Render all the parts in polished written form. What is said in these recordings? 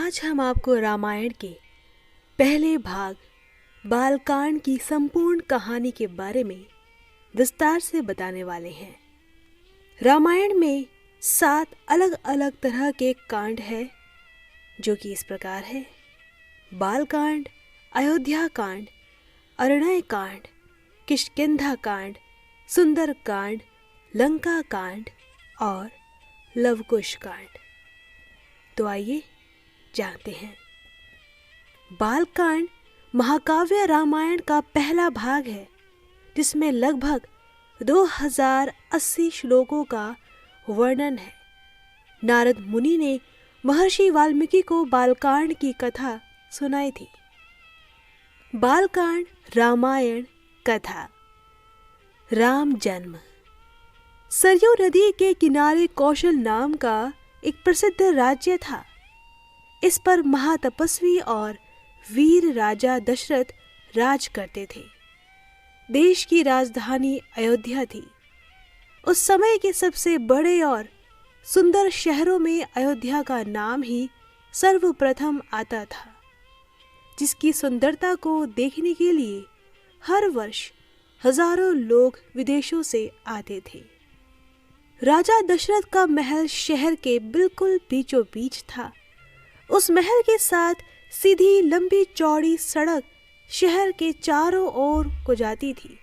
आज हम आपको रामायण के पहले भाग बालकांड की संपूर्ण कहानी के बारे में विस्तार से बताने वाले हैं। रामायण में 7 अलग अलग तरह के कांड हैं, जो कि इस प्रकार है: बालकांड, अयोध्या कांड, अरण्य कांड, किष्किंधा कांड, सुंदर कांड, लंका कांड और लवकुश कांड। तो आइए जानते हैं। बालकांड महाकाव्य रामायण का पहला भाग है, जिसमें लगभग 2080 श्लोकों का वर्णन है। नारद मुनि ने महर्षि वाल्मीकि को बालकांड की कथा सुनाई थी। बालकांड रामायण कथा। राम जन्म। सरयू नदी के किनारे कौशल नाम का एक प्रसिद्ध राज्य था। इस पर महातपस्वी और वीर राजा दशरथ राज करते थे। देश की राजधानी अयोध्या थी। उस समय के सबसे बड़े और सुंदर शहरों में अयोध्या का नाम ही सर्वप्रथम आता था, जिसकी सुंदरता को देखने के लिए हर वर्ष हजारों लोग विदेशों से आते थे। राजा दशरथ का महल शहर के बिल्कुल बीचों बीच था। उस महल के साथ सीधी लंबी चौड़ी सड़क शहर के चारों ओर को जाती थी,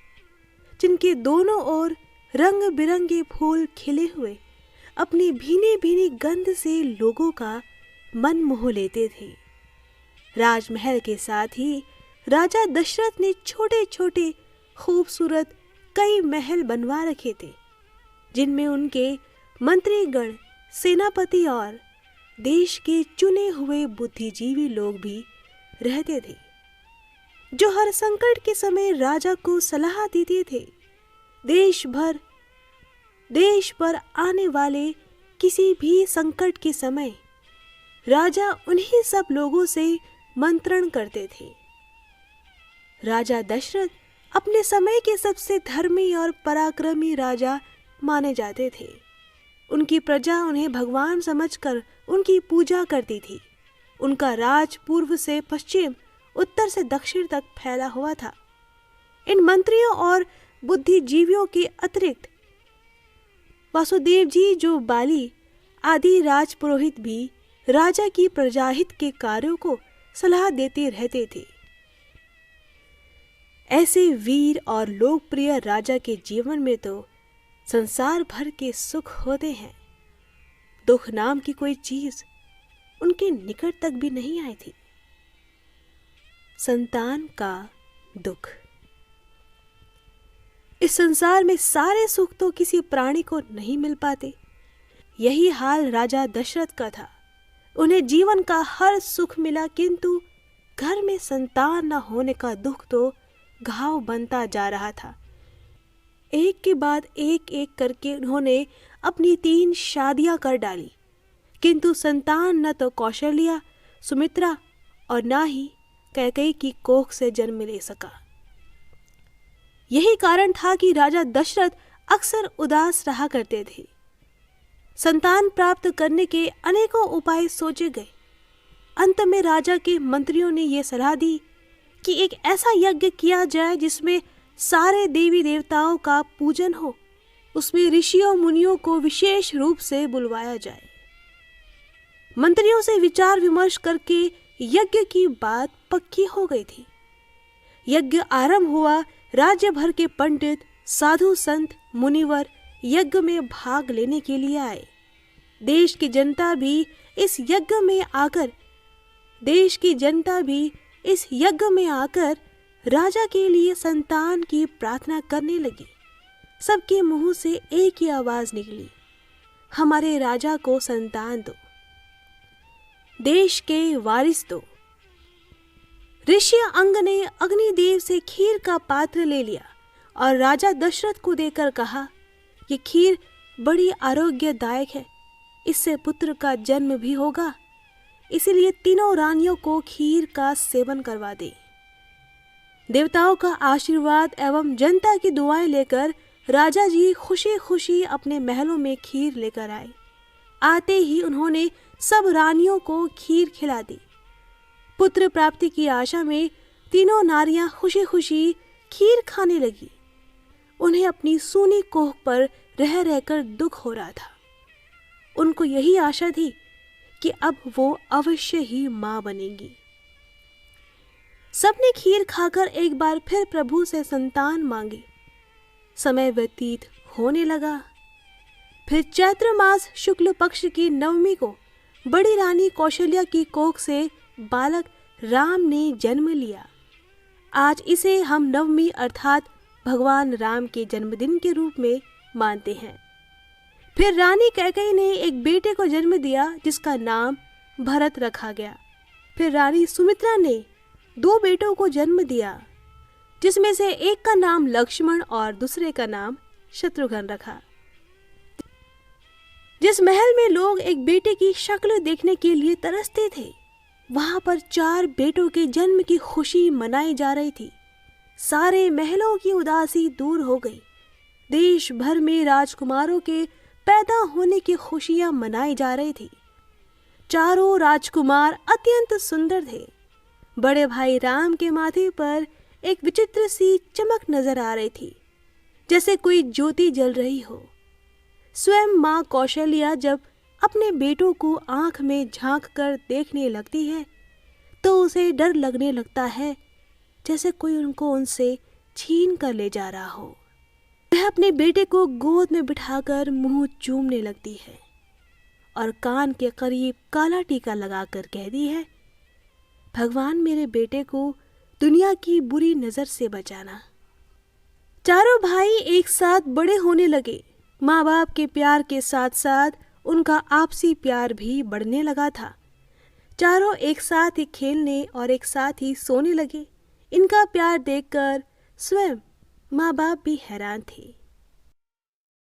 जिनके दोनों ओर रंग बिरंगे फूल खिले हुए अपनी भीनी भीनी गंध से लोगों का मन मोह लेते थे। राजमहल के साथ ही राजा दशरथ ने छोटे छोटे खूबसूरत कई महल बनवा रखे थे, जिनमें उनके मंत्रीगण, सेनापति और देश के चुने हुए बुद्धिजीवी लोग भी रहते थे, जो हर संकट के समय राजा को सलाह देते थे। देश पर आने वाले किसी भी संकट के समय राजा उन्हीं सब लोगों से मंत्रण करते थे। राजा दशरथ अपने समय के सबसे धर्मी और पराक्रमी राजा माने जाते थे। उनकी प्रजा उन्हें भगवान समझकर उनकी पूजा करती थी। उनका राज पूर्व से पश्चिम, उत्तर से दक्षिण तक फैला हुआ था। इन मंत्रियों और बुद्धिजीवियों के अतिरिक्त वासुदेव जी, जो बाली आदि राजपुरोहित भी राजा की प्रजाहित के कार्यों को सलाह देते रहते थे। ऐसे वीर और लोकप्रिय राजा के जीवन में तो संसार भर के सुख होते हैं। दुख नाम की कोई चीज उनके निकट तक भी नहीं आई थी। संतान का दुख। इस संसार में सारे सुख तो किसी प्राणी को नहीं मिल पाते। यही हाल राजा दशरथ का था। उन्हें जीवन का हर सुख मिला, किंतु घर में संतान न होने का दुख तो घाव बनता जा रहा था। एक के बाद एक करके उन्होंने अपनी 3 शादियां कर डाली, किंतु संतान न तो कौशल्या, सुमित्रा और न ही कैकेयी की कोख से जन्म ले सका। यही कारण था कि राजा दशरथ अक्सर उदास रहा करते थे। संतान प्राप्त करने के अनेकों उपाय सोचे गए। अंत में राजा के मंत्रियों ने यह सलाह दी कि एक ऐसा यज्ञ किया जाए जिसमें सारे देवी देवताओं का पूजन हो। उसमें ऋषियों मुनियों को विशेष रूप से बुलवाया जाए। मंत्रियों से विचार विमर्श करके यज्ञ की बात पक्की हो गई थी। यज्ञ आरंभ हुआ। राज्य भर के पंडित, साधु, संत, मुनिवर यज्ञ में भाग लेने के लिए आए। देश की जनता भी इस यज्ञ में आकर राजा के लिए संतान की प्रार्थना करने लगी। सबके मुंह से एक ही आवाज निकली, हमारे राजा को संतान दो, देश के वारिस दो। ऋषि अंग ने अग्निदेव से खीर का पात्र ले लिया और राजा दशरथ को देकर कहा, ये खीर बड़ी आरोग्यदायक है, इससे पुत्र का जन्म भी होगा, इसलिए तीनों रानियों को खीर का सेवन करवा दे। देवताओं का आशीर्वाद एवं जनता की दुआएं लेकर राजा जी खुशी खुशी अपने महलों में खीर लेकर आए। आते ही उन्होंने सब रानियों को खीर खिला दी। पुत्र प्राप्ति की आशा में तीनों नारियां खुशी खुशी खीर खाने लगी। उन्हें अपनी सूनी कोख पर रह रहकर दुख हो रहा था। उनको यही आशा थी कि अब वो अवश्य ही मां बनेगी। सबने खीर खाकर एक बार फिर प्रभु से संतान मांगी। समय व्यतीत होने लगा। फिर चैत्र मास शुक्ल पक्ष की नवमी को बड़ी रानी कौशल्या की कोख से बालक राम ने जन्म लिया। आज इसे हम नवमी अर्थात भगवान राम के जन्मदिन के रूप में मानते हैं। फिर रानी कैकेयी ने एक बेटे को जन्म दिया जिसका नाम भरत रखा गया। फिर रानी सुमित्रा ने 2 बेटों को जन्म दिया जिसमें से एक का नाम लक्ष्मण और दूसरे का नाम शत्रुघ्न रखा। जिस महल में लोग एक बेटे की शक्ल देखने के लिए तरसते थे, वहां पर 4 बेटों के जन्म की खुशी मनाई जा रही थी। सारे महलों की उदासी दूर हो गई। देश भर में राजकुमारों के पैदा होने की खुशियां मनाई जा रही थी। चारों राजकुमार अत्यंत सुंदर थे। बड़े भाई राम के माथे पर एक विचित्र सी चमक नजर आ रही थी, जैसे कोई ज्योति जल रही हो। स्वयं माँ कौशल्या जब अपने बेटों को आंख में झांक कर देखने लगती है तो उसे डर लगने लगता है, जैसे कोई उनको उनसे छीन कर ले जा रहा हो। वह अपने बेटे को गोद में बिठाकर मुंह चूमने लगती है और कान के करीब काला टीका लगाकर कहती है, भगवान मेरे बेटे को दुनिया की बुरी नजर से बचाना। चारों भाई एक साथ बड़े होने लगे। माँ बाप के प्यार के साथ साथ उनका आपसी प्यार भी बढ़ने लगा था। चारों एक साथ ही खेलने और एक साथ ही सोने लगे। इनका प्यार देखकर स्वयं माँ बाप भी हैरान थे।